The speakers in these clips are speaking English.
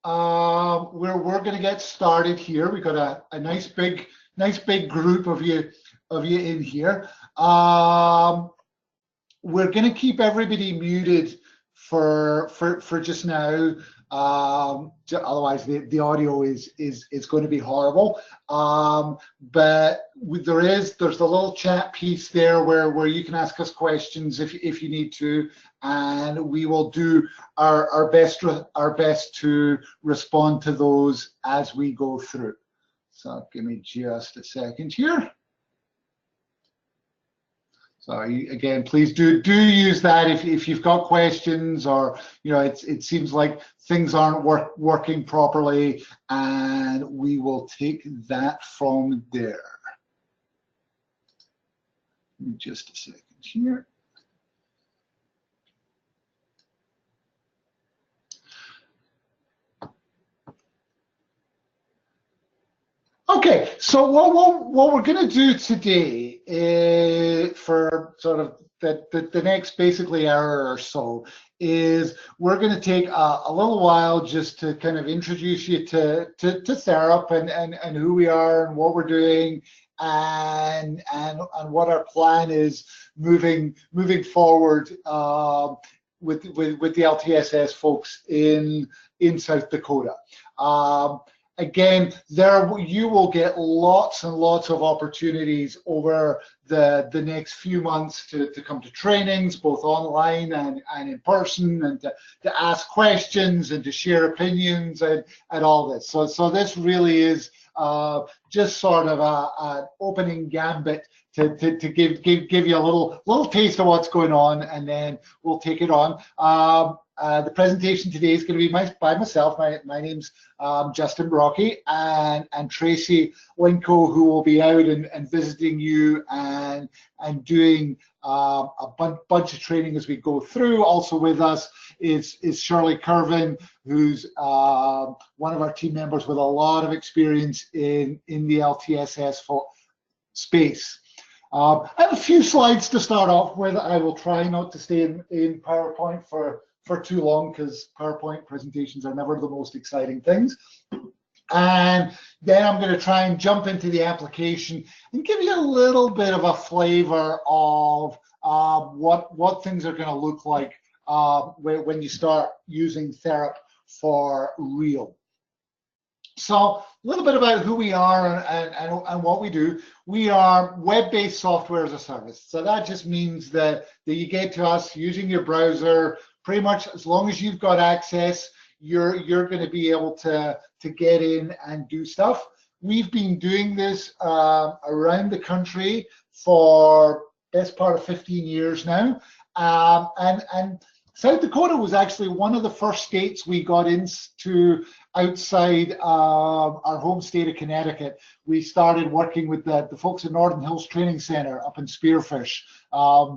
we're going to get started here. We've got a nice big group of you in here. We're going to keep everybody muted for just now. Otherwise the audio is going to be horrible. But there's a little chat piece there where you can ask us questions if you need to, and we will do our best to respond to those as we go through. So give me just a second here. So again, please do use that if you've got questions, or it seems like things aren't working properly, and we will take that from there. Just a second here. Okay, so what we're going to do today for sort of the next basically hour or so is we're going to take a little while just to kind of introduce you to Therap and who we are and what we're doing and what our plan is moving forward with the LTSS folks in South Dakota. Again, you will get lots and lots of opportunities over the next few months to come to trainings, both online and in person, and to ask questions and to share opinions and all this. So this really is just sort of an opening gambit to give you a little taste of what's going on, and then we'll take it on. The presentation today is going to be by myself. My name's Justin Brocky, and Tracy Linko, who will be out and visiting you and doing a bunch of training as we go through. Also with us is Shirley Curvin, who's one of our team members with a lot of experience in the LTSS space. I have a few slides to start off with. I will try not to stay in PowerPoint for too long, because PowerPoint presentations are never the most exciting things. And then I'm going to try and jump into the application and give you a little bit of a flavor of what things are going to look like when you start using Therap for real. So a little bit about who we are and what we do. We are web-based software as a service. So that just means that you get to us using your browser. Pretty much as long as you've got access, you're going to be able to get in and do stuff. We've been doing this around the country for best part of 15 years now, and South Dakota was actually one of the first states we got into outside our home state of Connecticut. We started working with the folks at Northern Hills Training Center up in Spearfish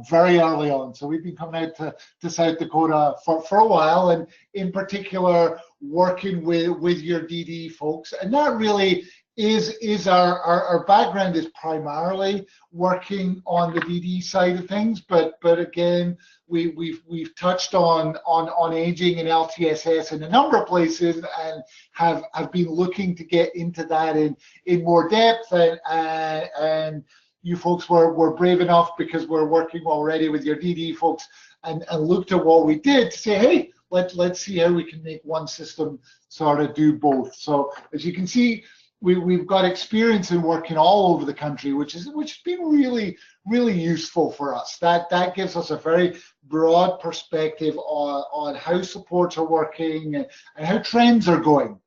very early on. So we've been coming out to South Dakota for a while, and in particular working with your DD folks. And that really is our background is primarily working on the DD side of things, but again, we've touched on aging and LTSS in a number of places, and have been looking to get into that in more depth, and you folks were brave enough, because we're working already with your DD folks, and looked at what we did to say, hey, let's see how we can make one system sort of do both. So as you can see, we've got experience in working all over the country, which has been really useful for us. That gives us a very broad perspective on how supports are working and how trends are going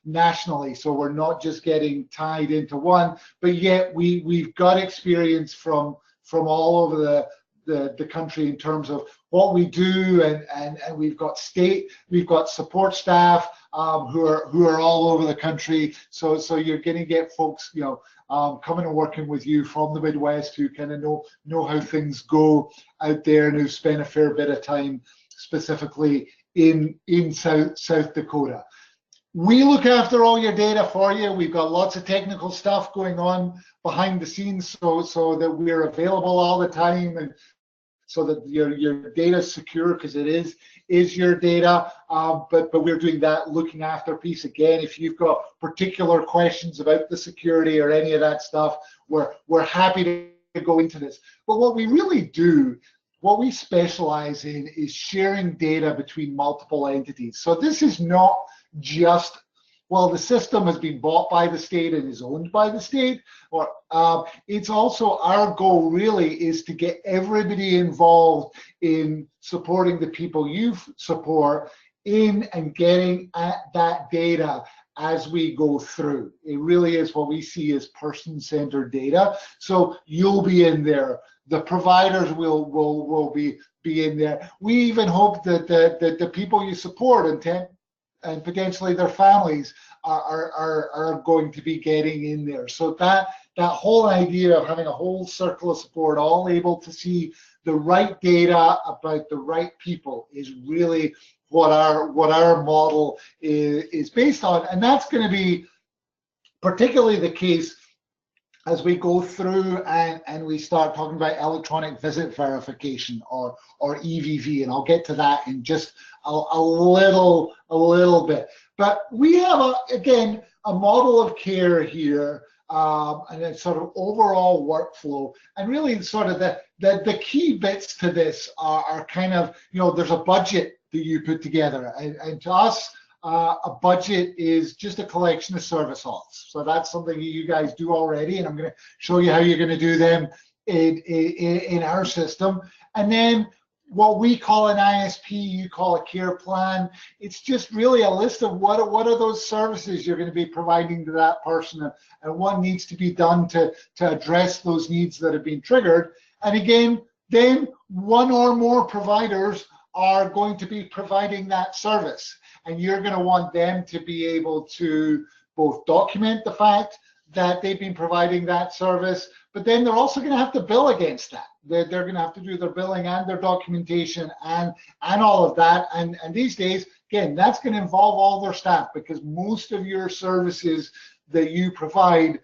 nationally. So we're not just getting tied into one, but yet we've got experience from all over the country in terms of what we do, and we've got support staff who are all over the country. So you're going to get folks coming and working with you from the Midwest, who kind of know how things go out there, and who spend a fair bit of time specifically in South Dakota. We look after all your data for you. We've got lots of technical stuff going on behind the scenes, so that we're available all the time, and so that your data is secure, because it is your data. But we're doing that looking after piece. Again, if you've got particular questions about the security or any of that stuff, we're happy to go into this. But what we really do, what we specialize in, is sharing data between multiple entities. So this is not just, well, the system has been bought by the state and is owned by the state, or it's also, our goal really is to get everybody involved in supporting the people you support in and getting at that data as we go through. It really is what we see as person-centered data. So you'll be in there. The providers will be in there. We even hope that the people you support and potentially their families are going to be getting in there. So that whole idea of having a whole circle of support, all able to see the right data about the right people, is really what our model is based on. And that's going to be particularly the case as we go through and we start talking about electronic visit verification, or EVV, and I'll get to that in just a little bit. But we have again a model of care here, and a sort of overall workflow, and really sort of the key bits to this are kind of, there's a budget that you put together, and to us, a budget is just a collection of service auths. So that's something that you guys do already, and I'm going to show you how you're going to do them in our system. And then what we call an ISP, you call a care plan. It's just really a list of what are those services you're going to be providing to that person, and what needs to be done to address those needs that have been triggered. And again, then one or more providers are going to be providing that service, and you're going to want them to be able to both document the fact that they've been providing that service, but then they're also going to have to bill against that. They're going to have to do their billing and their documentation and all of that. And these days, again, that's going to involve all their staff, because most of your services that you provide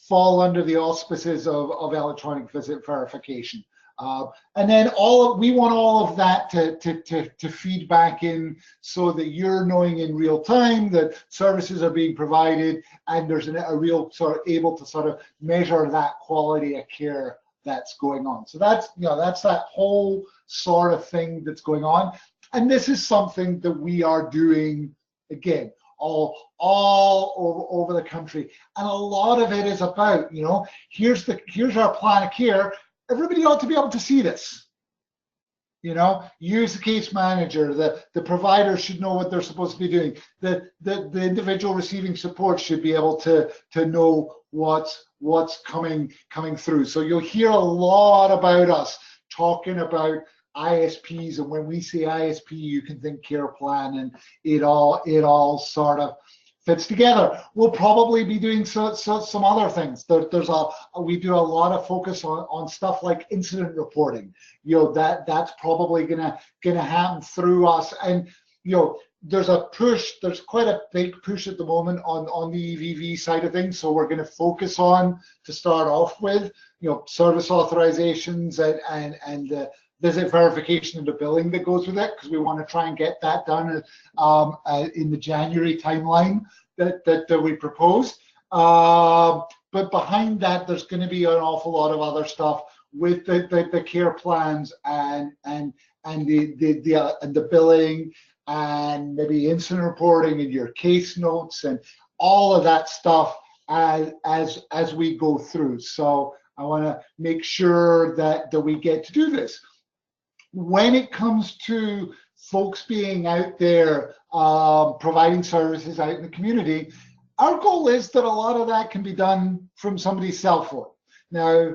fall under the auspices of electronic visit verification. And then we want all of that to feed back in, so that you're knowing in real time that services are being provided, and there's a real sort of able to sort of measure that quality of care that's going on. So that's that whole sort of thing that's going on. And this is something that we are doing, again, all over the country. And a lot of it is about, here's our plan of care. Everybody ought to be able to see this. Use the case manager. The provider should know what they're supposed to be doing. The individual receiving support should be able to know what's coming through. So you'll hear a lot about us talking about ISPs, and when we say ISP, you can think care plan, and it all sort of fits together. We'll probably be doing some other things. We do a lot of focus on stuff like incident reporting. That's probably gonna happen through us. And there's quite a big push at the moment on the EVV side of things. So we're going to focus on, to start off with, service authorizations and visit verification and the billing that goes with it, because we want to try and get that done in the January timeline that we proposed. But behind that, there's going to be an awful lot of other stuff with the care plans and the billing, and maybe incident reporting and your case notes and all of that stuff as we go through. So I want to make sure that we get to do this. When it comes to folks being out there providing services out in the community, our goal is that a lot of that can be done from somebody's cell phone. Now,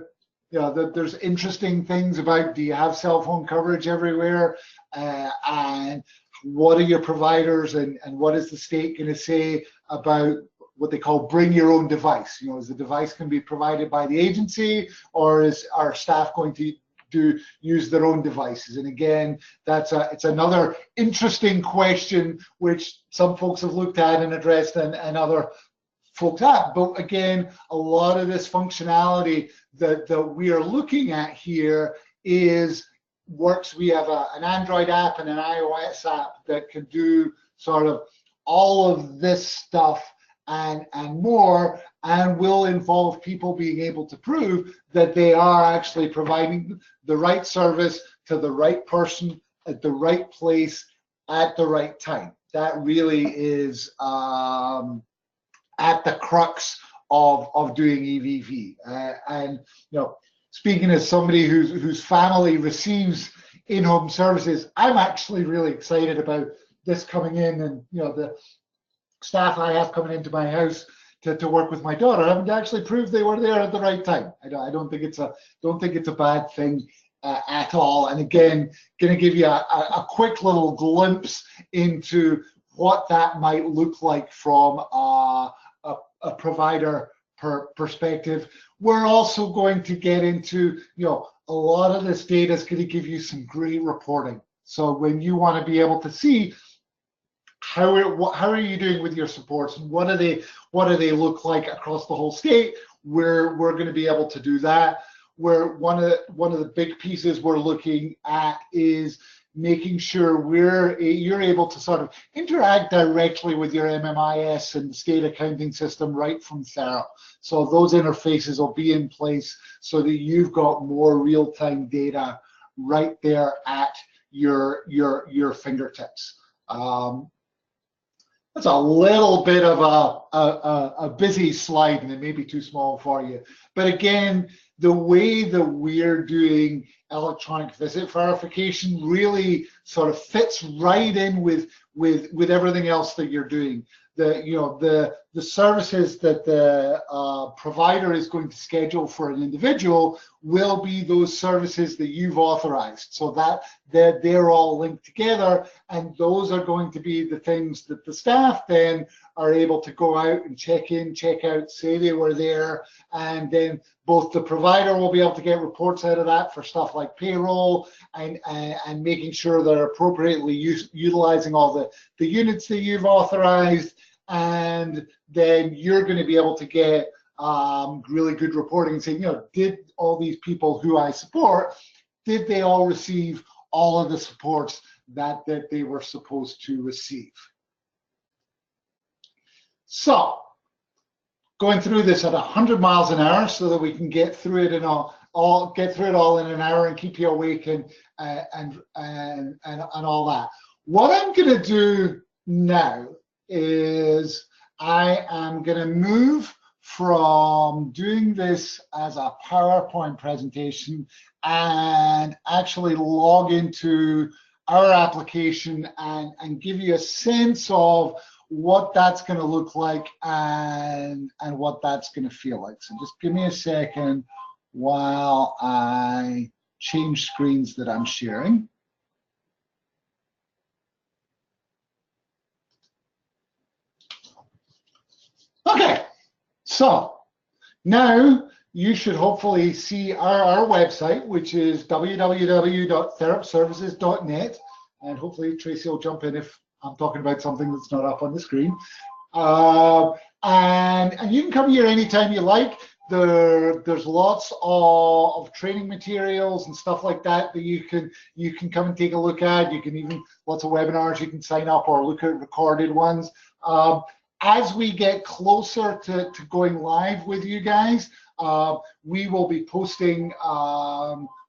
there's interesting things about, do you have cell phone coverage everywhere? And what are your providers, and what is the state going to say about what they call bring your own device? Is the device can be provided by the agency, or is our staff going to use their own devices? And again, it's another interesting question, which some folks have looked at and addressed, and other folks have. But again, a lot of this functionality that we are looking at here is works. We have an Android app and an iOS app that can do sort of all of this stuff and more, and will involve people being able to prove that they are actually providing the right service to the right person at the right place at the right time. That really is at the crux of doing EVV. And speaking as somebody whose family receives in-home services, I'm actually really excited about this coming in, and the staff I have coming into my house to work with my daughter haven't actually proved they were there at the right time. I don't think it's a bad thing at all. And again, going to give you a quick little glimpse into what that might look like from a provider perspective. We're also going to get into, a lot of this data is going to give you some great reporting. So when you want to be able to see how are you doing with your supports, and what do they look like across the whole state, we're going to be able to do that. Where one of the big pieces we're looking at is making sure you're able to sort of interact directly with your MMIS and the state accounting system right from Therap. So those interfaces will be in place so that you've got more real-time data right there at your fingertips. That's a little bit of a busy slide, and it may be too small for you. But again, the way that we're doing electronic visit verification really sort of fits right in with everything else that you're doing. The services that the provider is going to schedule for an individual will be those services that you've authorized, so that they're all linked together, and those are going to be the things that the staff then are able to go out and check in, check out, say they were there, and then both the provider will be able to get reports out of that for stuff like payroll and making sure they're appropriately utilizing all the units that you've authorized, and then you're going to be able to get really good reporting and saying, did all these people who I support, did they all receive all of the supports that they were supposed to receive? So, going through this at 100 miles an hour so that we can get through it all in an hour and keep you awake and all that. What I'm going to do now is I am going to move from doing this as a PowerPoint presentation and actually log into our application and give you a sense of what that's going to look like and what that's going to feel like. So just give me a second while I change screens that I'm sharing. Okay, so now you should hopefully see our website, which is www.therapservices.net, and hopefully Tracy will jump in if I'm talking about something that's not up on the screen. And you can come here anytime you like. There's lots of training materials and stuff like that you can come and take a look at. You can even, lots of webinars you can sign up or look at recorded ones. As we get closer to going live with you guys, we will be posting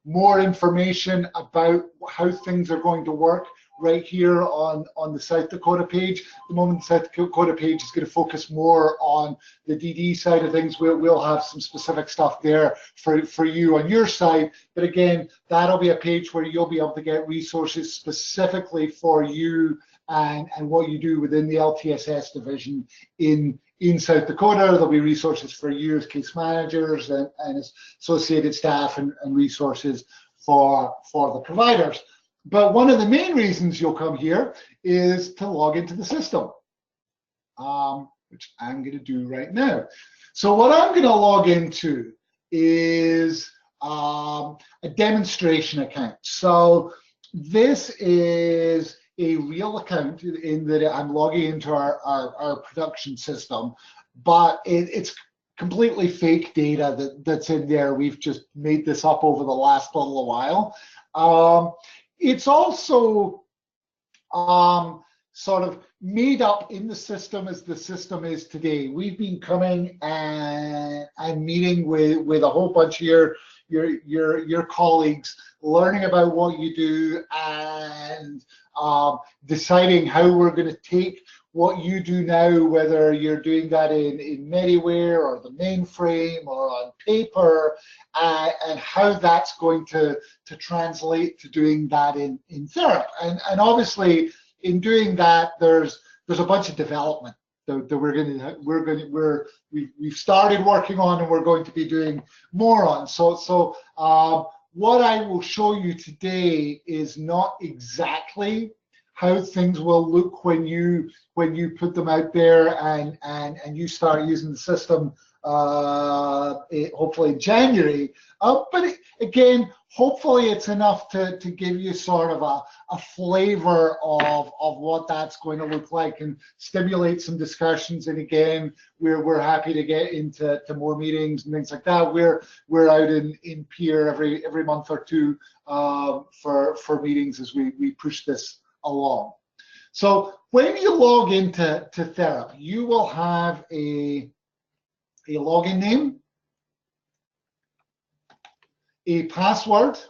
more information about how things are going to work right here on the South Dakota page. At the moment, the South Dakota page is going to focus more on the DD side of things. We'll have some specific stuff there for you on your side. But again, that'll be a page where you'll be able to get resources specifically for you and what you do within the LTSS division in South Dakota. There'll be resources for you as case managers and associated staff and resources for the providers. But one of the main reasons you'll come here is to log into the system, which I'm going to do right now. So what I'm going to log into is a demonstration account. So this is a real account in that I'm logging into our production system, but it's completely fake data that's in there. We've just made this up over the last little while. It's also sort of made up in the system as the system is today. We've been coming and meeting with a whole bunch of your colleagues, learning about what you do, and deciding how we're going to take what you do now, whether you're doing that in Mediware or the mainframe or on paper, and how that's going to translate to doing that in Therap. And obviously, in doing that, there's a bunch of development that we've started working on, and we're going to be doing more on. So what I will show you today is not exactly how things will look when you put them out there and you start using the system hopefully in January. But again, hopefully it's enough to give you sort of a flavor of what that's going to look like and stimulate some discussions. And again, we're happy to get into more meetings and things like that. We're out in Peer every month or two for meetings as we push this along. So when you log into Therap, you will have a login name, a password,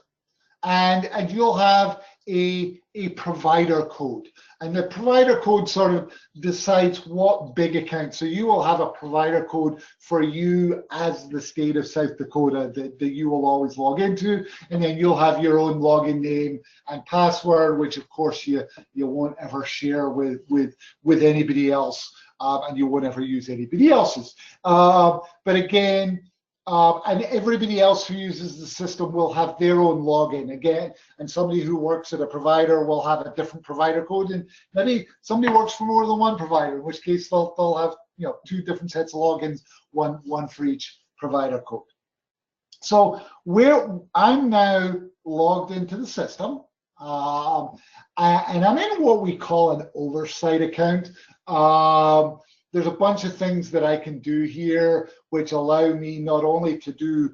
and you'll have a provider code. And the provider code sort of decides what big account. So you will have a provider code for you as the state of South Dakota that you will always log into. And then you'll have your own login name and password, which of course you won't ever share with anybody else. And you won't ever use anybody else's. But again, and everybody else who uses the system will have their own login again. And somebody who works at a provider will have a different provider code. And maybe somebody works for more than one provider, in which case they'll have two different sets of logins, one for each provider code. So I'm now logged into the system. And I'm in what we call an oversight account. There's a bunch of things that I can do here which allow me not only to do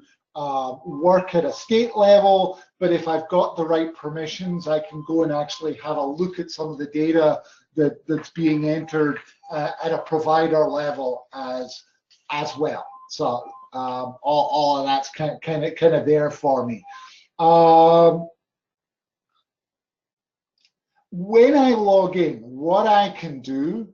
work at a state level, but if I've got the right permissions, I can go and actually have a look at some of the data that's being entered at a provider level as well. So all of that's kind of there for me. When I log in, what I can do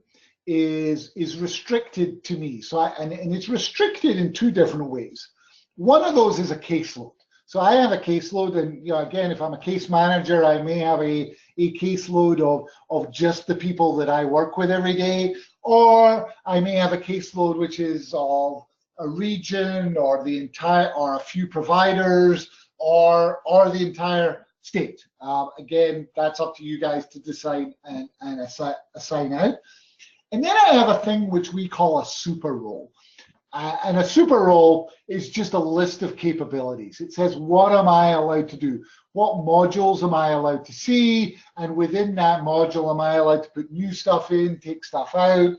is restricted to me. So and it's restricted in two different ways. One of those is a caseload. So I have a caseload, and again, if I'm a case manager, I may have a caseload of just the people that I work with every day, or I may have a caseload which is of a region or the entire, or a few providers, or the entire state. Again, that's up to you guys to decide and assign out. And then I have a thing which we call a super role. And a super role is just a list of capabilities. It says, what am I allowed to do? What modules am I allowed to see? And within that module, am I allowed to put new stuff in, take stuff out,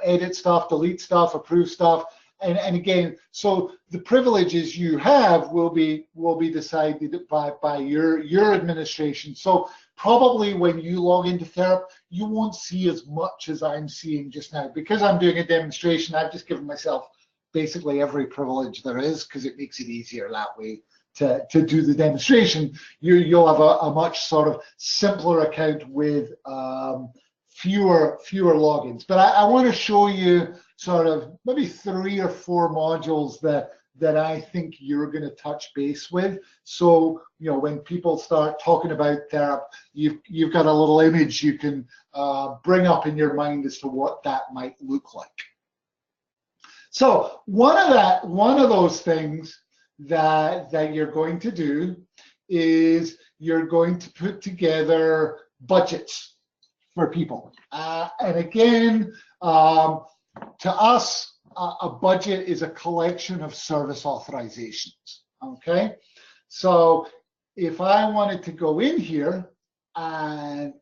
edit stuff, delete stuff, approve stuff? And again, so the privileges you have will be decided by your administration. So probably when you log into Therap, you won't see as much as I'm seeing just now. Because I'm doing a demonstration, I've just given myself basically every privilege there is, because it makes it easier that way to do the demonstration. You'll have a much sort of simpler account with fewer logins. But I want to show you sort of maybe 3 or 4 modules that I think you're going to touch base with. So when people start talking about Therap, you've got a little image you can bring up in your mind as to what that might look like. So one of those things that you're going to do is you're going to put together budgets for people. And again, to us, a budget is a collection of service authorizations, okay? So if I wanted to go in here and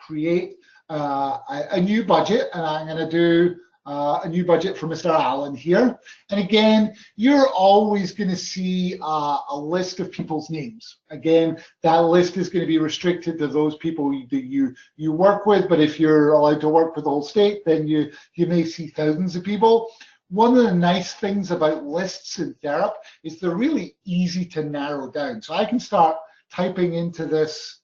create a new budget, and I'm gonna do a new budget for Mr. Allen here. And again, you're always going to see a list of people's names. Again, that list is going to be restricted to those people that you work with, but if you're allowed to work with the whole state, then you may see thousands of people. One of the nice things about lists in Therap is they're really easy to narrow down. So I can start typing into this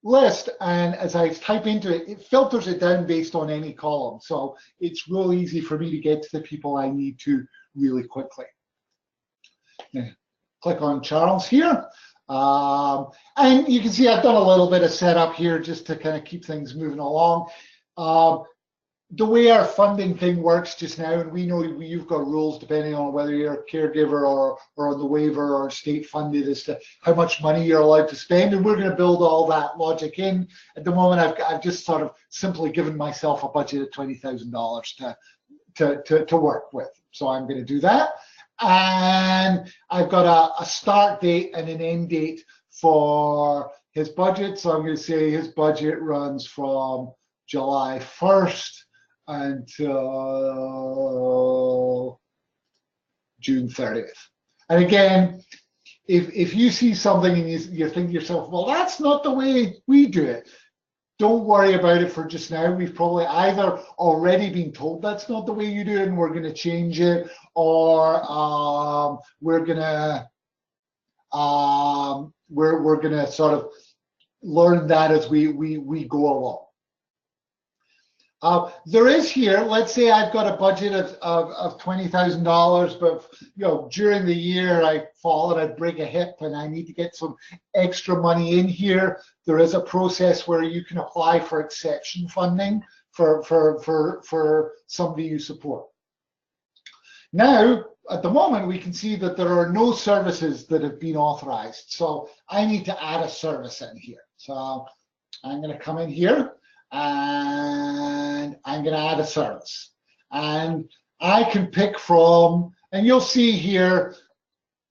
list, and as I type into it, it filters it down based on any column. So it's real easy for me to get to the people I need to really quickly. Now, click on Charles here. And you can see I've done a little bit of setup here just to kind of keep things moving along. The way our funding thing works just now, and we know you've got rules depending on whether you're a caregiver or on the waiver or state funded as to how much money you're allowed to spend, and we're going to build all that logic in. At the moment, I've just sort of simply given myself a budget of $20,000 to work with. So I'm going to do that. And I've got a start date and an end date for his budget. So I'm going to say his budget runs from July 1st until June 30th. And again, if you see something and you think to yourself, well, that's not the way we do it, don't worry about it for just now. We've probably either already been told that's not the way you do it and we're going to change it, or we're going to sort of learn that as we go along. There is here, let's say I've got a budget of $20,000, but during the year I fall and I break a hip and I need to get some extra money in here. There is a process where you can apply for exception funding for somebody you support. Now, at the moment, we can see that there are no services that have been authorized. So I need to add a service in here. So I'm going to come in here and I'm going to add a service. And I can pick from, and you'll see here,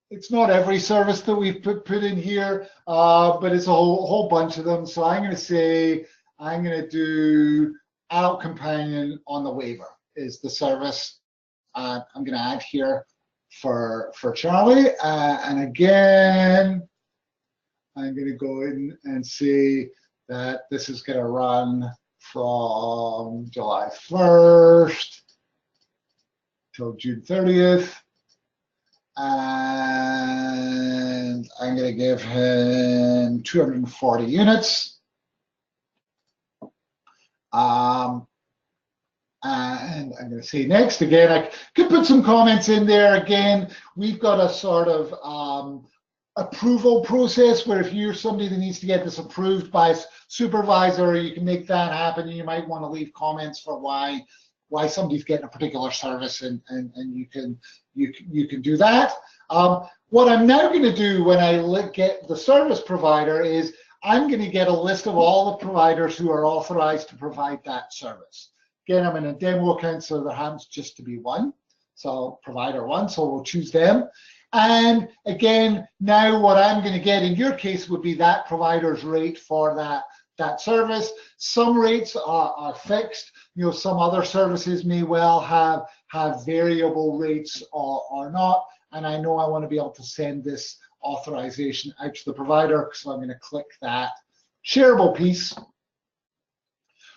it's not every service that we've put in here, but it's a whole bunch of them. So I'm going to say, I'm going to do Adult Companion on the waiver is the service. I'm going to add here for Charlie. And again, I'm going to go in and say that this is going to run from July 1st till June 30th. And I'm going to give him 240 units. And I'm going to say next. Again, I could put some comments in there. Again, we've got a sort of approval process where if you're somebody that needs to get this approved by a supervisor, you can make that happen. You might want to leave comments for why somebody's getting a particular service, and you can do that. What I'm now going to do when I get the service provider is I'm going to get a list of all the providers who are authorized to provide that service. Again, I'm in a demo account, so there happens just to be one. So provider one, so we'll choose them. And again, now what I'm going to get in your case would be that provider's rate for that service. Some rates are fixed. Some other services may well have variable rates or not. And I know I want to be able to send this authorization out to the provider, so I'm going to click that shareable piece.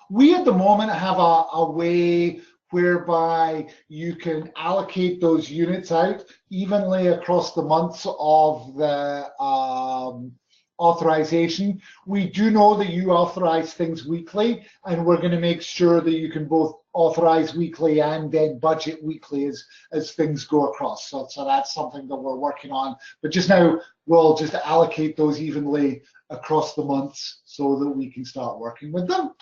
We at the moment have a way whereby you can allocate those units out evenly across the months of the authorization. We do know that you authorize things weekly, and we're going to make sure that you can both authorize weekly and then budget weekly as things go across. So that's something that we're working on. But just now, we'll just allocate those evenly across the months so that we can start working with them.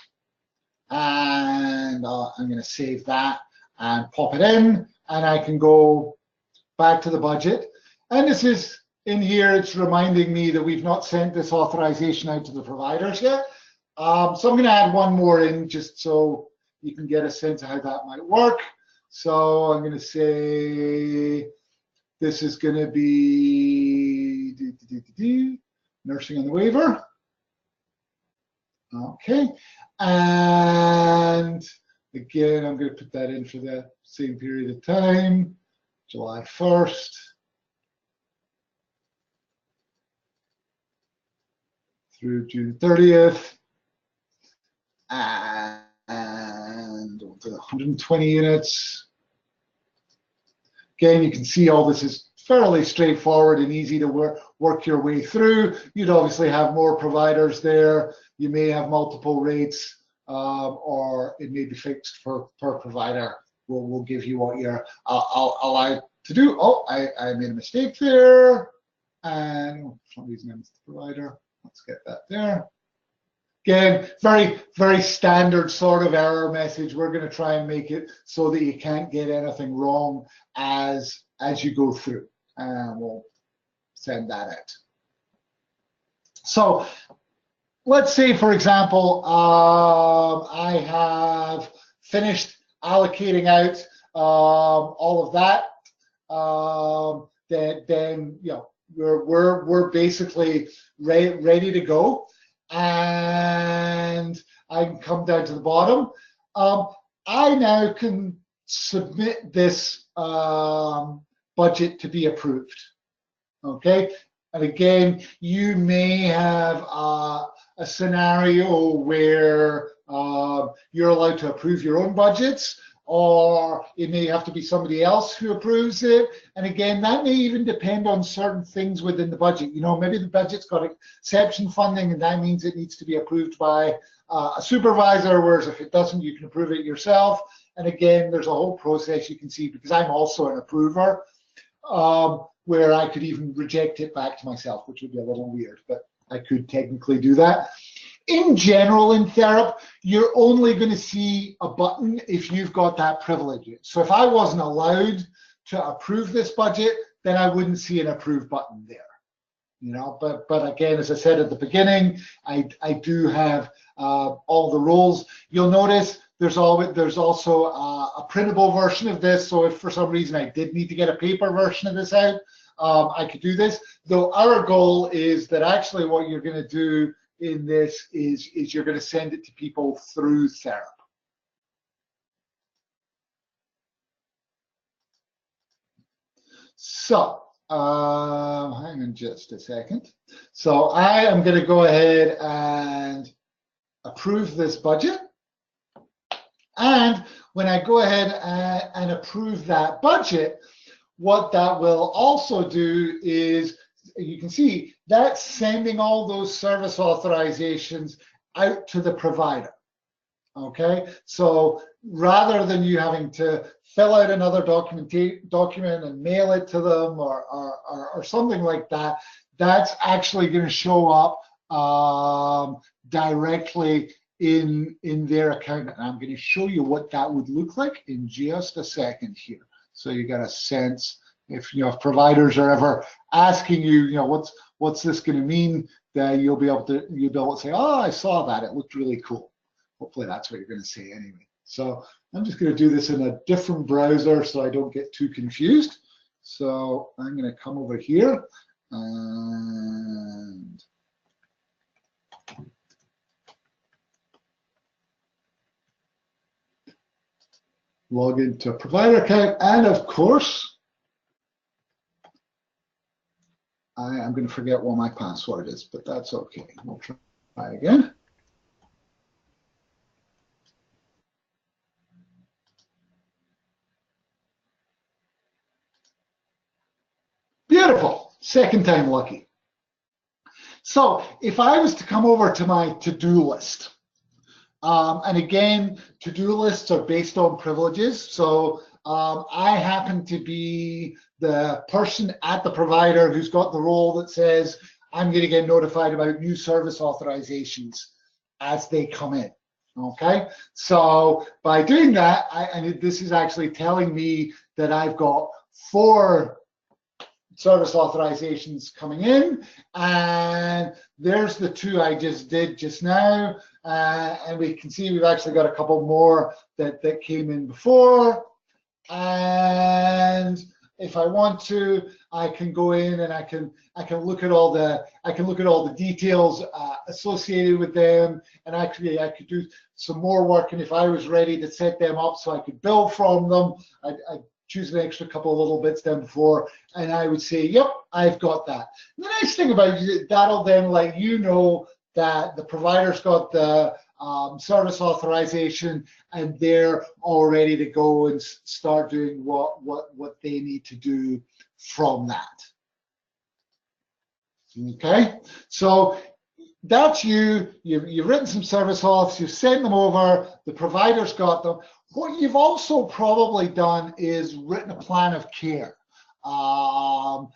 And I'm going to save that and pop it in, and I can go back to the budget. And this is in here, it's reminding me that we've not sent this authorization out to the providers yet. So I'm going to add one more in just so you can get a sense of how that might work. So I'm going to say this is going to be nursing on the waiver. Okay, and Again, I'm going to put that in for the same period of time, July 1st. Through June 30th. And we'll do 120 units. Again, you can see all this is fairly straightforward and easy to work your way through. You'd obviously have more providers there. You may have multiple rates, or it may be fixed per provider. We'll give you what you're allowed to do. Oh, I made a mistake there. And for some reason I missed the provider. Let's get that there. Again, very, very standard sort of error message. We're going to try and make it so that you can't get anything wrong as you go through. And we'll send that out. So let's say, for example, I have finished allocating out all of that. Then you know, we're basically ready to go, and I can come down to the bottom. I now can submit this budget to be approved. Okay, and again, you may have a scenario where you're allowed to approve your own budgets, or it may have to be somebody else who approves it. And again, that may even depend on certain things within the budget. You know, maybe the budget's got exception funding, and that means it needs to be approved by a supervisor, whereas if it doesn't, you can approve it yourself. And again, there's a whole process you can see, because I'm also an approver, where I could even reject it back to myself, which would be a little weird, but I could technically do that. In general, in Therap, you're only going to see a button if you've got that privilege. So if I wasn't allowed to approve this budget, then I wouldn't see an approve button there. You know, but again, as I said at the beginning, I do have all the roles. You'll notice there's also a printable version of this. So if for some reason I did need to get a paper version of this out, I could do this. Though our goal is that actually what you're going to do in this is you're going to send it to people through Therap. So hang on just a second. So I am going to go ahead and approve this budget. And when I go ahead and approve that budget, what that will also do is, you can see that's sending all those service authorizations out to the provider. Okay, so rather than you having to fill out another document and mail it to them or something like that, that's actually going to show up directly in their account. And I'm going to show you what that would look like in just a second here. So you got a sense, if providers are ever asking you, what's this going to mean, that you'll be able to say, oh, I saw that, it looked really cool. Hopefully that's what you're going to say anyway. So I'm just going to do this in a different browser so I don't get too confused. So I'm going to come over here and log into a provider account, and of course, I'm going to forget what my password is, but that's okay. We'll try again. Beautiful, second time lucky. So if I was to come over to my to-do list, and again, to-do lists are based on privileges. So I happen to be the person at the provider who's got the role that says, I'm going to get notified about new service authorizations as they come in. Okay, so by doing that, and this is actually telling me that I've got 4 service authorizations coming in, and there's the 2 I just did just now, and we can see we've actually got a couple more that came in before, and if I want to, I can go in and I can look at all the details associated with them, and actually I could do some more work. And if I was ready to set them up so I could bill from them, I'd choose an extra couple of little bits down before, and I would say, yep, I've got that. And the nice thing about it, that'll then let you know that the provider's got the service authorization, and they're all ready to go and start doing what they need to do from that. Okay, so that's you've written some service auths, you've sent them over, the provider's got them. What you've also probably done is written a plan of care. And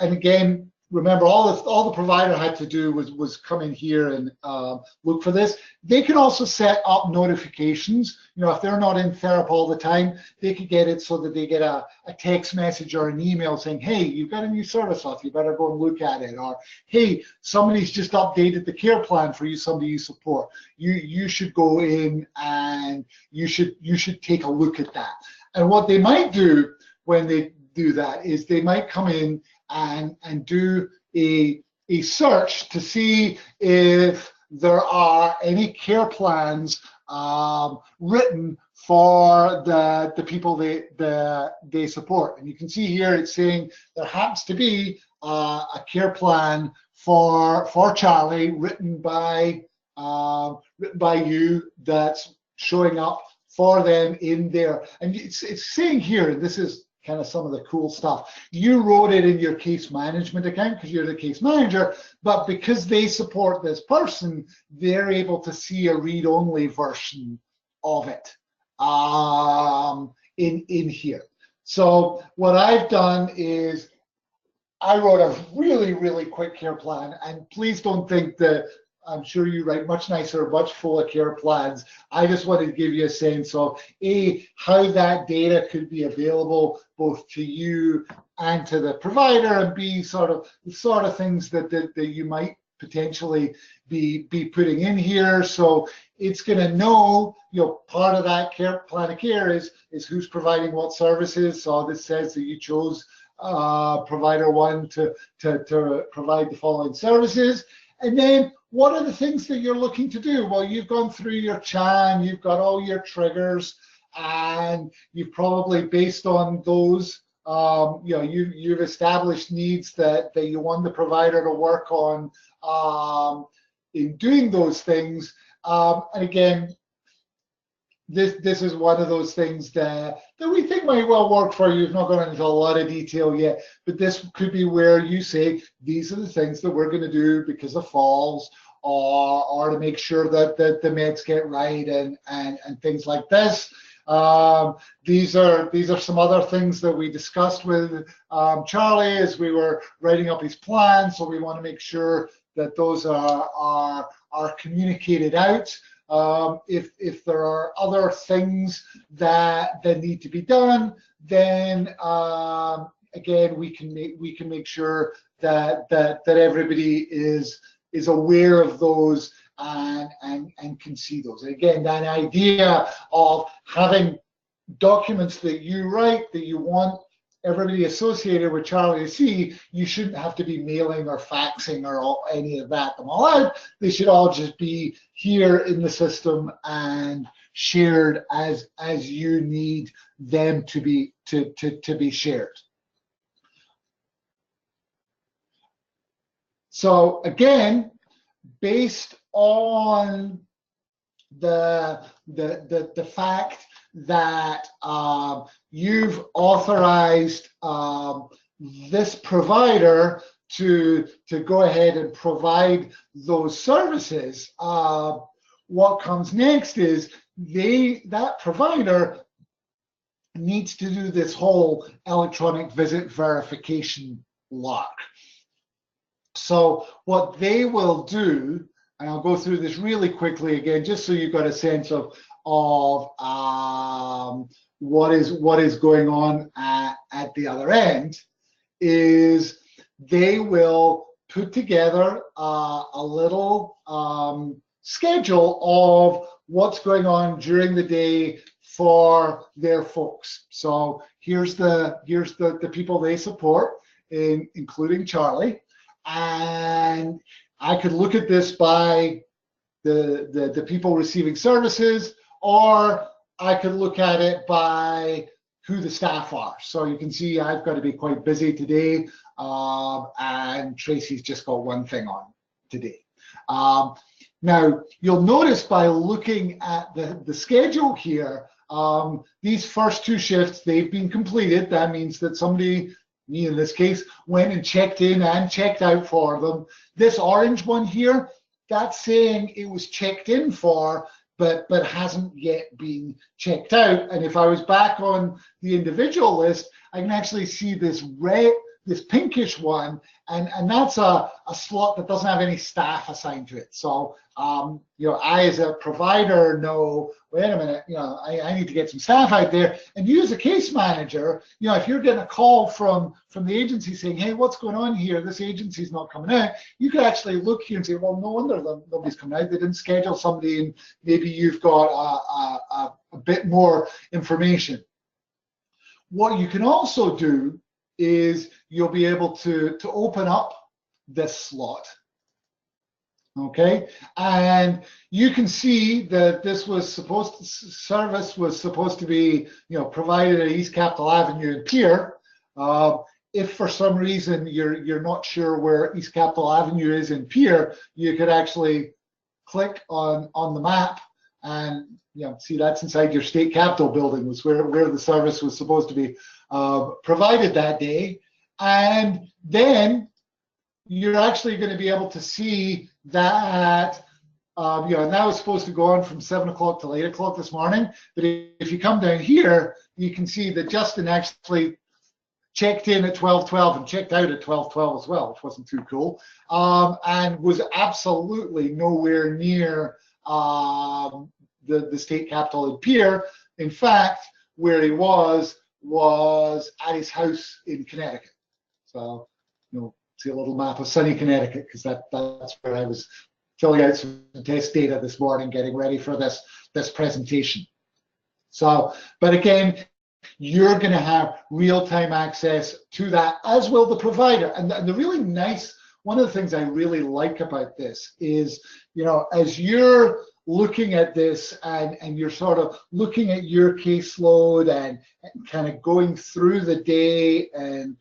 again, remember, all the provider had to do was come in here and look for this. They can also set up notifications. You know, if they're not in Therap all the time, they could get it so that they get a text message or an email saying, hey, you've got a new service auth, you better go and look at it. Or, hey, somebody's just updated the care plan for you, somebody you support. You should go in and you should take a look at that. And what they might do when they do that is they might come in and do a search to see if there are any care plans written for the people they support. And you can see here it's saying there happens to be a care plan for Charlie written by you that's showing up for them in there. And it's saying here, and this is kind of some of the cool stuff. You wrote it in your case management account because you're the case manager, but because they support this person, they're able to see a read-only version of it in here. So what I've done is I wrote a really, really quick care plan, and please don't think that I'm sure you write much nicer, much fuller care plans. I just wanted to give you a sense of how that data could be available both to you and to the provider, and B, sort of things that you might potentially be putting in here. So it's going to know, part of that care plan of care is who's providing what services. So this says that you chose provider one to provide the following services. And then what are the things that you're looking to do? Well, you've gone through your CHAN, you've got all your triggers, and you've probably, based on those, you've established needs that you want the provider to work on in doing those things. And again, this is one of those things that we think might well work for you. We've not gone into a lot of detail yet, but this could be where you say, these are the things that we're going to do because of falls, or to make sure that the meds get right, and things like this. These are some other things that we discussed with Charlie as we were writing up his plan. So we want to make sure that those are communicated out. If there are other things that need to be done, then again we can make sure that everybody is aware of those and can see those. And again, that idea of having documents that you write that you want everybody associated with Charlie to see, you shouldn't have to be mailing or faxing or any of that them all out. They should all just be here in the system and shared as you need them to be shared. So again, based on the fact that you've authorized this provider to go ahead and provide those services, what comes next is that provider needs to do this whole electronic visit verification lock. So what they will do, and I'll go through this really quickly again, just so you've got a sense of what is going on at the other end, is they will put together a little schedule of what's going on during the day for their folks. So here's the people they support, including Charlie. And I could look at this by the people receiving services, or I could look at it by who the staff are. So you can see I've got to be quite busy today, and Tracy's just got one thing on today. Now, you'll notice by looking at the schedule here, these first two shifts, they've been completed. That means that somebody, me in this case, went and checked in and checked out for them. This orange one here, that's saying it was checked in for, but hasn't yet been checked out. And if I was back on the individual list, I can actually see this red, this pinkish one, and that's a slot that doesn't have any staff assigned to it. So you know, I as a provider know, wait a minute, you know, I need to get some staff out there. And you as a case manager, you know, if you're getting a call from the agency saying, hey, what's going on here? This agency's not coming out. You could actually look here and say, well, no wonder nobody's coming out. They didn't schedule somebody, and maybe you've got a bit more information. What you can also do is you'll be able to open up this slot. Okay, and you can see that this was service was supposed to be, you know, provided at East Capitol Avenue in Pier. If for some reason you're not sure where East Capitol Avenue is in Pier, you could actually click on the map, and you know, see that's inside your state capitol building, was where the service was supposed to be provided that day. And then you're actually going to be able to see that, you know, and that was supposed to go on from 7 o'clock till 8 o'clock this morning. But if you come down here, you can see that Justin actually checked in at 12:12 and checked out at 12:12 as well, which wasn't too cool, and was absolutely nowhere near the state capitol in Pier. In fact, where he was at his house in Connecticut. So, you know, see a little map of sunny Connecticut, because that's where I was filling out some test data this morning, getting ready for this presentation. So, but again, you're going to have real-time access to that, as will the provider. And the really nice, one of the things I really like about this is, you know, as you're looking at this and you're sort of looking at your caseload and kind of going through the day and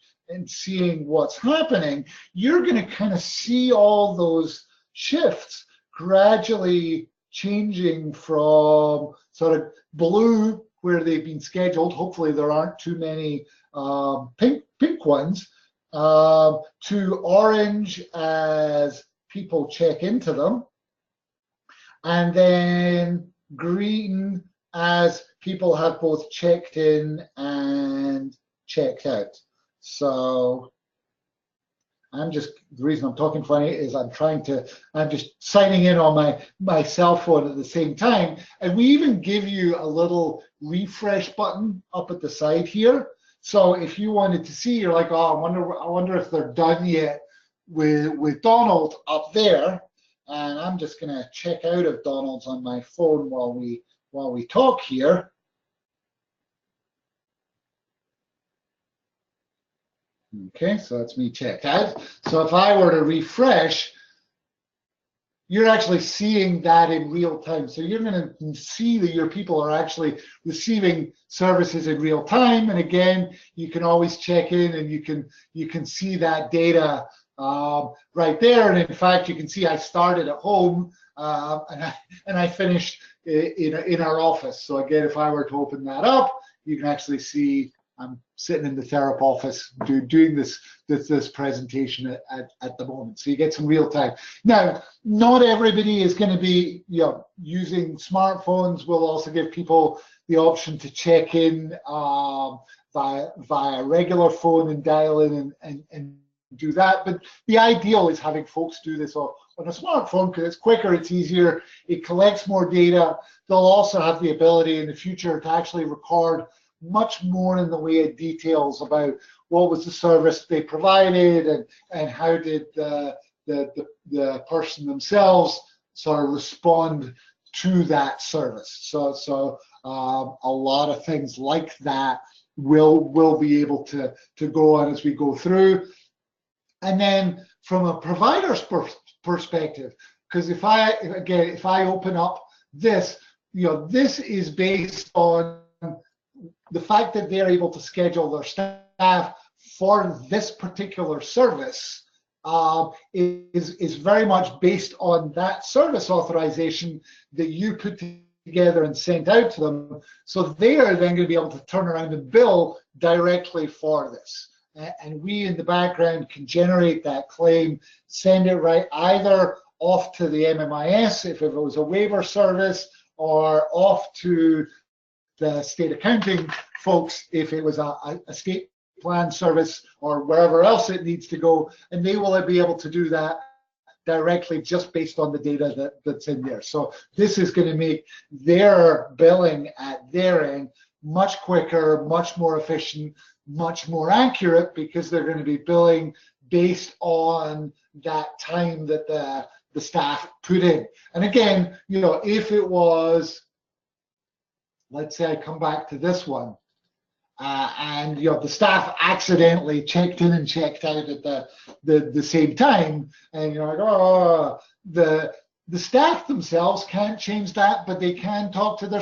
seeing what's happening, you're going to kind of see all those shifts gradually changing from sort of blue, where they've been scheduled, hopefully there aren't too many pink ones, to orange as people check into them, and then green as people have both checked in and checked out. So the reason I'm talking funny is I'm just signing in on my cell phone at the same time. And we even give you a little refresh button up at the side here. So if you wanted to see, you're like, oh, I wonder if they're done yet with Donald up there. And I'm just gonna check out of Donald's on my phone while we talk here. Okay, so that's me checked out. So if I were to refresh, you're actually seeing that in real time. So you're going to see that your people are actually receiving services in real time. And again, you can always check in, and you can see that data right there. And in fact, you can see I started at home and I finished in our office. So again, if I were to open that up, you can actually see I'm sitting in the Therap office doing this presentation at the moment. So you get some real time. Now, not everybody is going to be, you know, using smartphones. We'll also give people the option to check in via regular phone and dial in and do that. But the ideal is having folks do this on a smartphone, because it's quicker, it's easier, it collects more data. They'll also have the ability in the future to actually record much more in the way of details about what was the service they provided and how did the person themselves sort of respond to that service. So a lot of things like that will be able to go on as we go through. And then from a provider's perspective, because if I open up this, this is based on the fact that they're able to schedule their staff for this particular service. Is very much based on that service authorization that you put together and sent out to them. So they are then going to be able to turn around and bill directly for this. And we in the background can generate that claim, send it right either off to the MMIS if it was a waiver service, or off to the state accounting folks if it was a state plan service, or wherever else it needs to go, and they will be able to do that directly just based on the data that's in there. So this is going to make their billing at their end much quicker, much more efficient, much more accurate, because they're going to be billing based on that time that the staff put in. And again, if it was, let's say I come back to this one, and the staff accidentally checked in and checked out at the same time, and you're like, oh, the staff themselves can't change that, but they can talk to their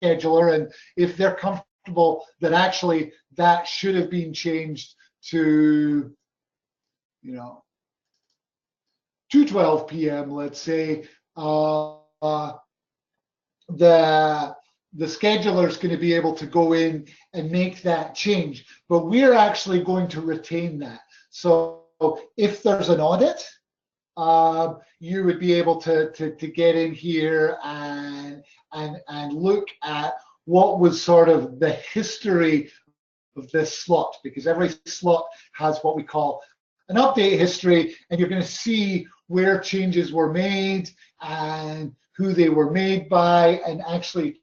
scheduler, and if they're comfortable that actually that should have been changed to 2:12 p.m., let's say, the scheduler is going to be able to go in and make that change, but we're actually going to retain that. So if there's an audit, you would be able to get in here and look at what was sort of the history of this slot, because every slot has what we call an update history, and you're going to see where changes were made and who they were made by, and actually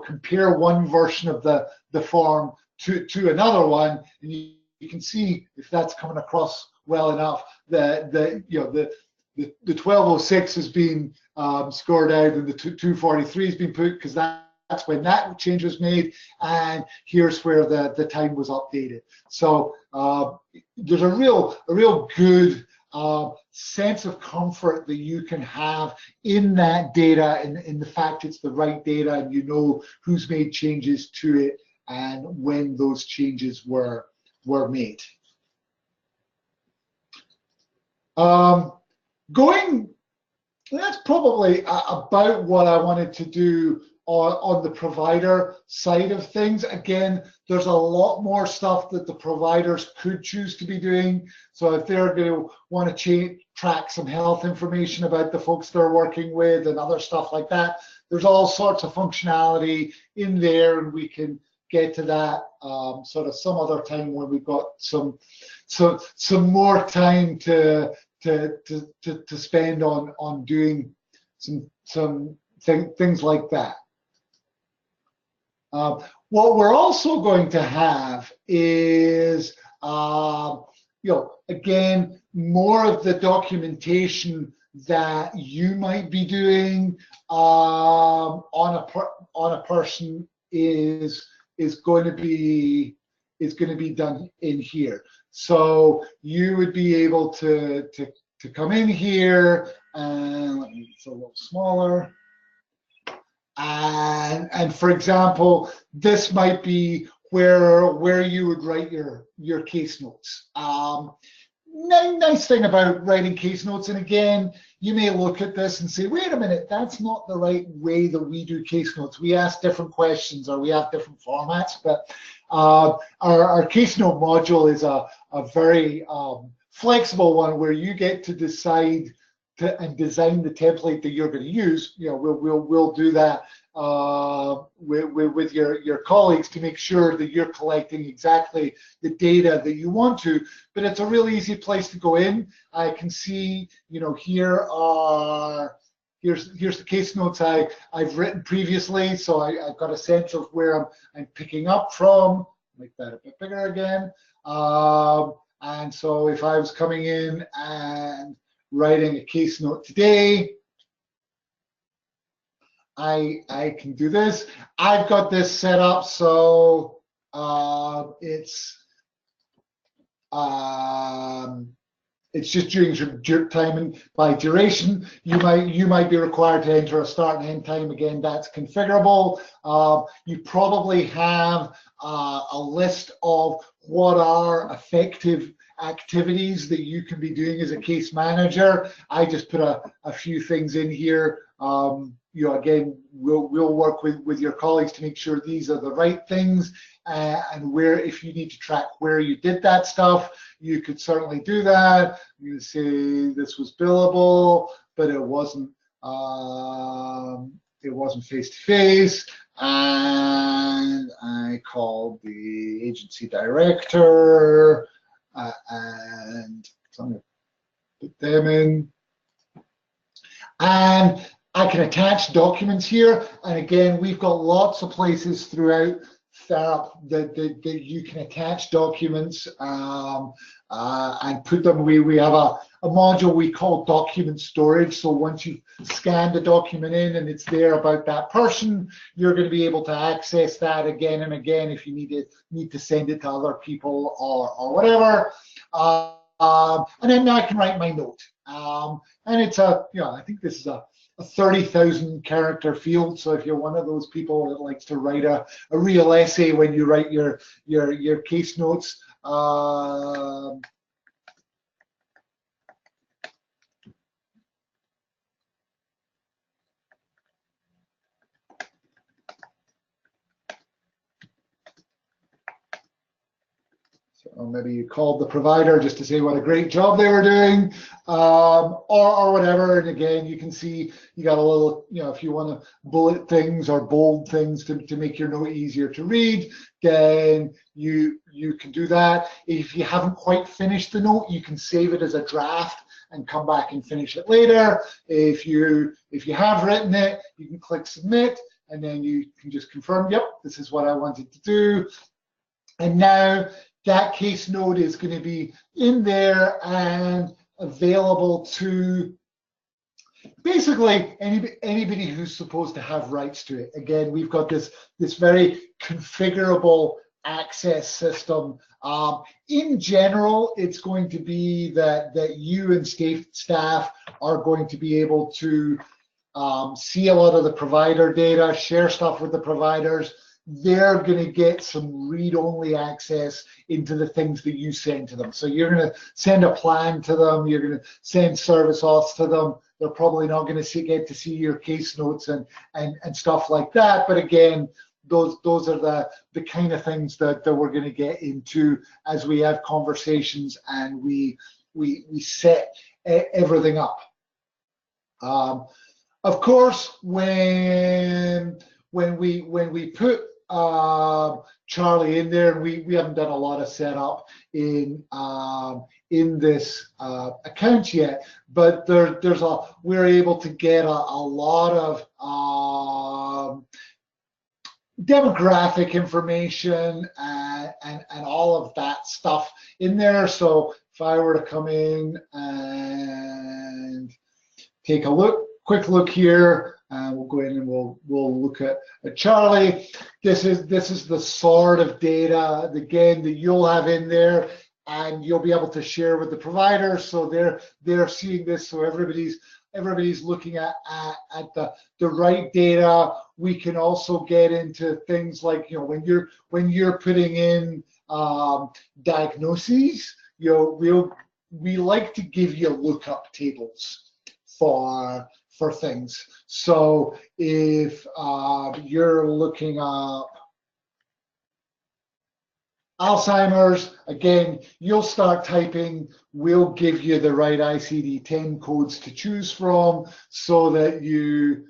compare one version of the form to another one, and you can see if that's coming across well enough. The 1206 has been scored out, and the 243 has been put, because that's when that change was made, and here's where the time was updated. So there's a real good sense of comfort that you can have in that data, in the fact it's the right data, and who's made changes to it and when those changes were made. That's probably about what I wanted to do on the provider side of things. Again, there's a lot more stuff that the providers could choose to be doing. So if they're going to want to track some health information about the folks they're working with and other stuff like that, there's all sorts of functionality in there, and we can get to that sort of some other time when we've got some more time to spend on doing some things like that. What we're also going to have is, again, more of the documentation that you might be doing on a person is going to be done in here. So you would be able to come in here, and let me make it a little smaller. And for example, this might be where you would write your case notes. Nice thing about writing case notes, and again, you may look at this and say, wait a minute, that's not the right way that we do case notes. We ask different questions, or we have different formats, but our case note module is a very flexible one where you get to decide and design the template that you're going to use. We'll do that with your colleagues to make sure that you're collecting exactly the data that you want to. But it's a really easy place to go in. I can see, here's the case notes I've written previously, so I've got a sense of where I'm picking up from. Make that a bit bigger again. And so if I was coming in and writing a case note today, I can do this. I've got this set up so it's just during time and by duration. You might be required to enter a start and end time. Again, that's configurable. You probably have a list of what are effective activities that you can be doing as a case manager. I just put a few things in here. Again, we'll work with your colleagues to make sure these are the right things, and where, if you need to track where you did that stuff, you could certainly do that. You say this was billable, but it wasn't face to face, and I called the agency director, and so I'm going to put them in, and I can attach documents here. And again, we've got lots of places throughout Therap that you can attach documents and put them. We have a module we call document storage. So once you've scanned a document in and it's there about that person, you're going to be able to access that again and again if you need to send it to other people or whatever. And then I can write my note. And it's I think this is a 30,000 character field. So if you're one of those people that likes to write a real essay when you write your case notes, or maybe you called the provider just to say what a great job they were doing, or whatever. And again, you can see you got a little, if you want to bullet things or bold things to make your note easier to read, then you can do that. If you haven't quite finished the note, you can save it as a draft and come back and finish it later. If you have written it, you can click submit, and then you can just confirm, yep, this is what I wanted to do. And now that case note is going to be in there and available to basically anybody who's supposed to have rights to it. Again, we've got this very configurable access system. In general, it's going to be that you and staff are going to be able to see a lot of the provider data, share stuff with the providers. They're going to get some read-only access into the things that you send to them. So you're going to send a plan to them, you're going to send service auths to them. They're probably not going to get to see your case notes and stuff like that. But again, those are the kind of things that we're going to get into as we have conversations and we set everything up. Of course, when we put Charlie in there, we haven't done a lot of setup in this account yet, but we're able to get a lot of demographic information and all of that stuff in there. So if I were to come in and take a quick look here, we'll go in and we'll look at Charlie. This is the sort of data again that you'll have in there, and you'll be able to share with the provider. So they're seeing this. So everybody's looking at the right data. We can also get into things like when you're putting in diagnoses. We like to give you lookup tables for things. So if you're looking up Alzheimer's, again, you'll start typing, we'll give you the right ICD-10 codes to choose from so that you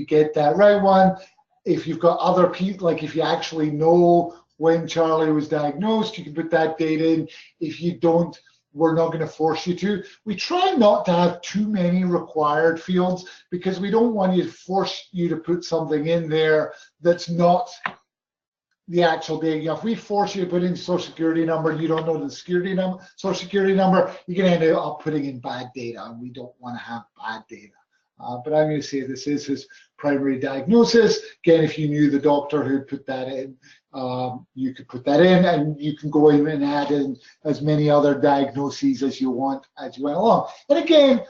get that right one. If you've got other people, like if you actually know when Charlie was diagnosed, you can put that data in. If you don't, we're not going to force you to. We try not to have too many required fields because we don't want to force you to put something in there that's not the actual data. If we force you to put in social security number, you don't know the social security number, you're going to end up putting in bad data, and we don't want to have bad data. But I'm going to say this is his primary diagnosis. Again, if you knew the doctor who put that in, you could put that in, and you can go in and add in as many other diagnoses as you want as you went along. And again,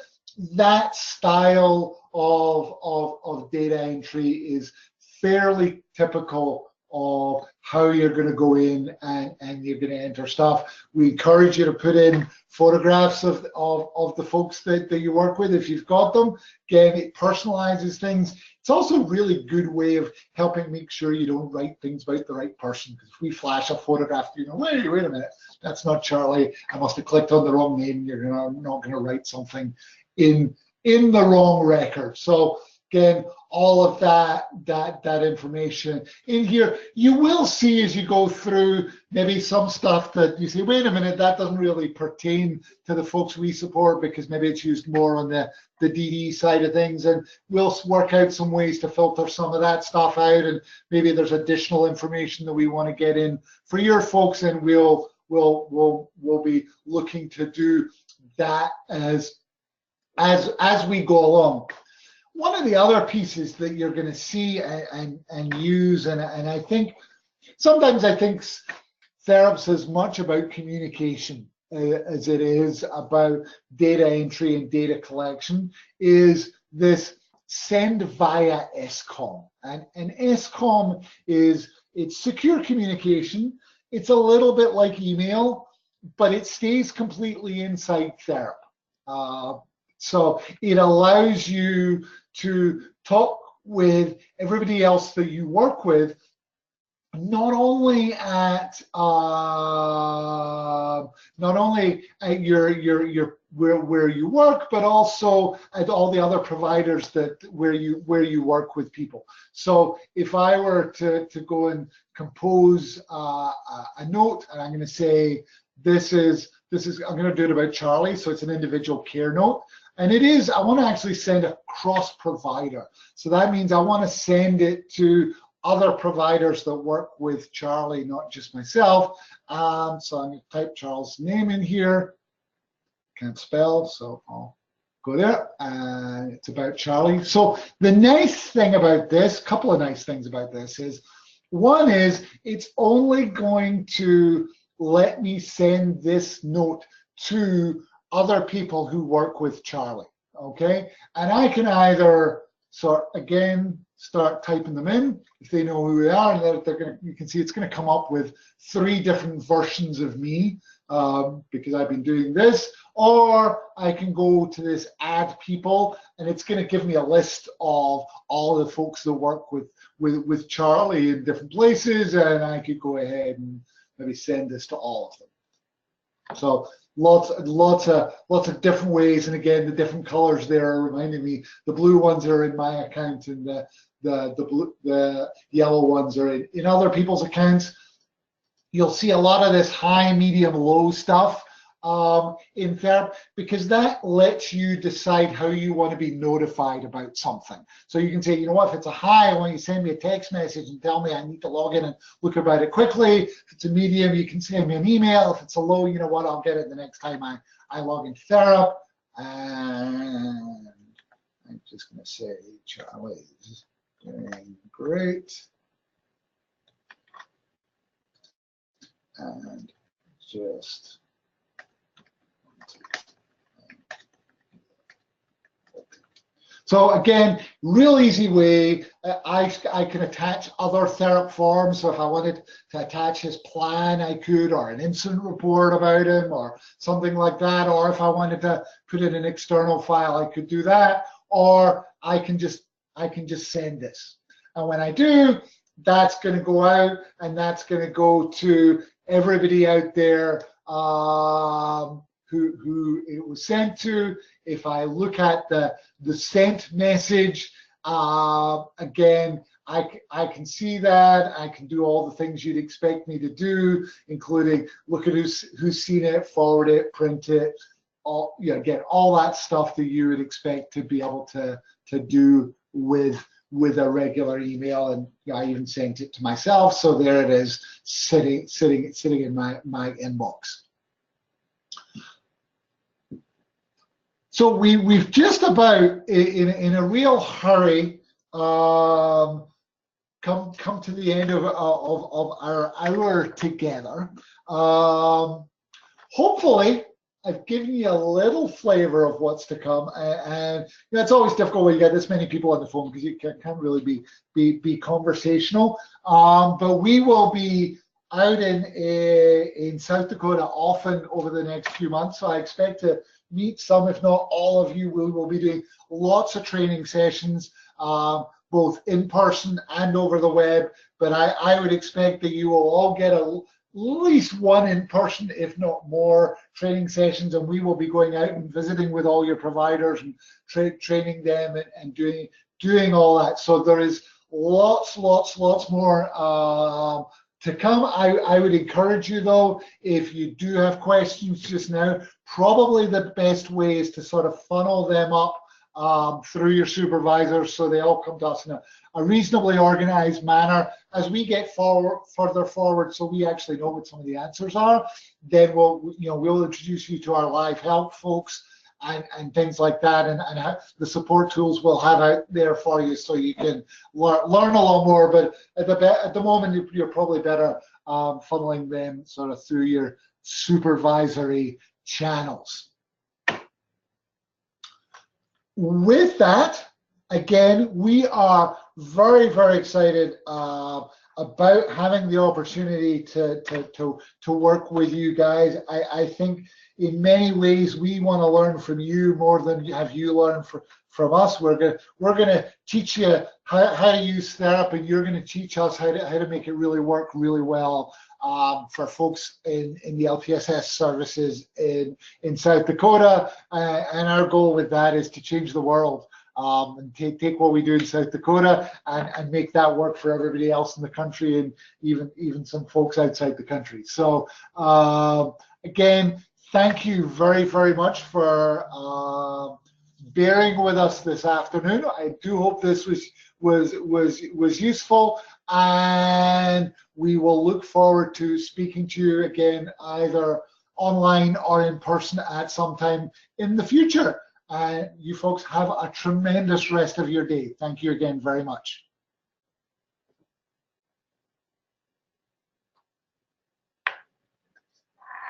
that style of data entry is fairly typical of how you're going to go in and you're going to enter stuff. We encourage you to put in photographs of the folks that you work with if you've got them. Again, it personalizes things. It's also a really good way of helping make sure you don't write things about the right person. Because if we flash a photograph, you know, wait a minute, that's not Charlie. I must have clicked on the wrong name. You're not going to write something in the wrong record. So again, all of that information in here. You will see as you go through maybe some stuff that you say, wait a minute, that doesn't really pertain to the folks we support because maybe it's used more on the DD side of things, and we'll work out some ways to filter some of that stuff out, and maybe there's additional information that we want to get in for your folks, and we'll be looking to do that as we go along. One of the other pieces that you're going to see and use, and I think sometimes Therap's as much about communication as it is about data entry and data collection, is this send via SCOM. And SCOM it's secure communication. It's a little bit like email, but it stays completely inside Therap. So it allows you to talk with everybody else that you work with, not only at your where you work, but also at all the other providers where you work with people. So if I were to go and compose a note, and I'm going to say this is I'm going to do it about Charlie, so it's an individual care note. And it is, I want to actually send a cross provider. So that means I want to send it to other providers that work with Charlie, not just myself. So I'm going to type Charles' name in here. Can't spell, so I'll go there. And it's about Charlie. So the nice thing about this, couple of nice things about this is, one is it's only going to let me send this note to other people who work with Charlie, okay? And I can either start typing them in if they know who they are, and you can see it's going to come up with 3 different versions of me because I've been doing this, or I can go to this add people, and it's going to give me a list of all the folks that work with Charlie in different places, and I could go ahead and maybe send this to all of them. So lots of different ways, and again, the different colors there are reminding me. The blue ones are in my account, and the yellow ones are in other people's accounts. You'll see a lot of this high, medium, low stuff in Therap, because that lets you decide how you want to be notified about something. So you can say, you know what, if it's a high, I want you to send me a text message and tell me I need to log in and look about it quickly. If it's a medium, you can send me an email. If it's a low, you know what, I'll get it the next time I log into Therap. And I'm just going to say, Charlie's doing great. And just so again, real easy way. I can attach other Therap forms. So if I wanted to attach his plan, I could, or an incident report about him, or something like that. Or if I wanted to put in an external file, I could do that. Or I can just send this. And when I do, that's going to go out, and that's going to go to everybody out there who it was sent to. If I look at the sent message, again, I can see that. I can do all the things you'd expect me to do, including look at who's seen it, forward it, print it, get all that stuff that you would expect to be able to do with a regular email. And I even sent it to myself, so there it is, sitting in my inbox. So we've just about, in a real hurry, come to the end of our hour together. Hopefully, I've given you a little flavor of what's to come, and you know, it's always difficult when you get this many people on the phone because you can't really be conversational. But we will be out in South Dakota often over the next few months, so I expect to meet some, if not all of you. We will be doing lots of training sessions, both in person and over the web. But I would expect that you will all get at least one in person, if not more, training sessions, and we will be going out and visiting with all your providers and training them and doing all that. So there is lots more to come. I would encourage you, though, if you do have questions just now, probably the best way is to sort of funnel them up through your supervisors so they all come to us in a reasonably organized manner. As we get further forward, so we actually know what some of the answers are, then we'll introduce you to our live help folks and things like that, and the support tools we'll have out there for you so you can learn a lot more. But at the moment, you're probably better funneling them sort of through your supervisory channels. With that, again, we are very excited about having the opportunity to work with you guys. I think in many ways we want to learn from you more than have you learn from us. We're gonna teach you how to use Therap, and you're gonna teach us how to make it really work really well for folks in the LTSS services in South Dakota. And our goal with that is to change the world. And take what we do in South Dakota and make that work for everybody else in the country, and even some folks outside the country. So again, thank you very much for bearing with us this afternoon. I do hope this was useful, and we will look forward to speaking to you again either online or in person at some time in the future. You folks have a tremendous rest of your day. Thank you again very much.